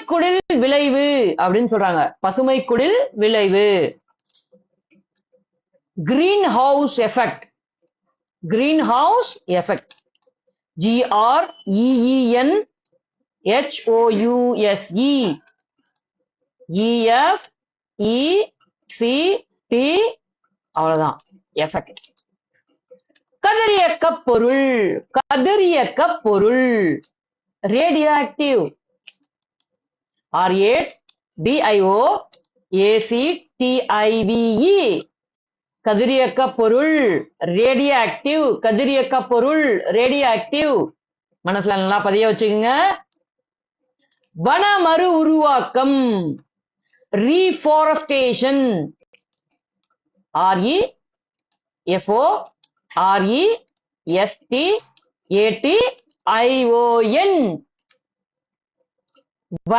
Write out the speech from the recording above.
குடில் விளைவு அப்படின்னு சொல்றாங்க. பசுமை குடில் விளைவு. Green house effect. Green house effect. GREENHOUSE EFECT அவ்வளவுதான் எஃபெக்ட். கதிரியக்க பொருள். கதிரியக்க பொருள் ரேடியோ ஆக்டிவ். RADIOACTIVE கதிரியக்க பொருள் ரேடியோ ஆக்டிவ். கதிரியக்க பொருள் ரேடியோ ஆக்டிவ். மனசுல நல்லா பதிய வச்சுக்கோங்க. வன மறு உருவாக்கம் ரீஃபாரஸ்டேஷன். REFORESTATION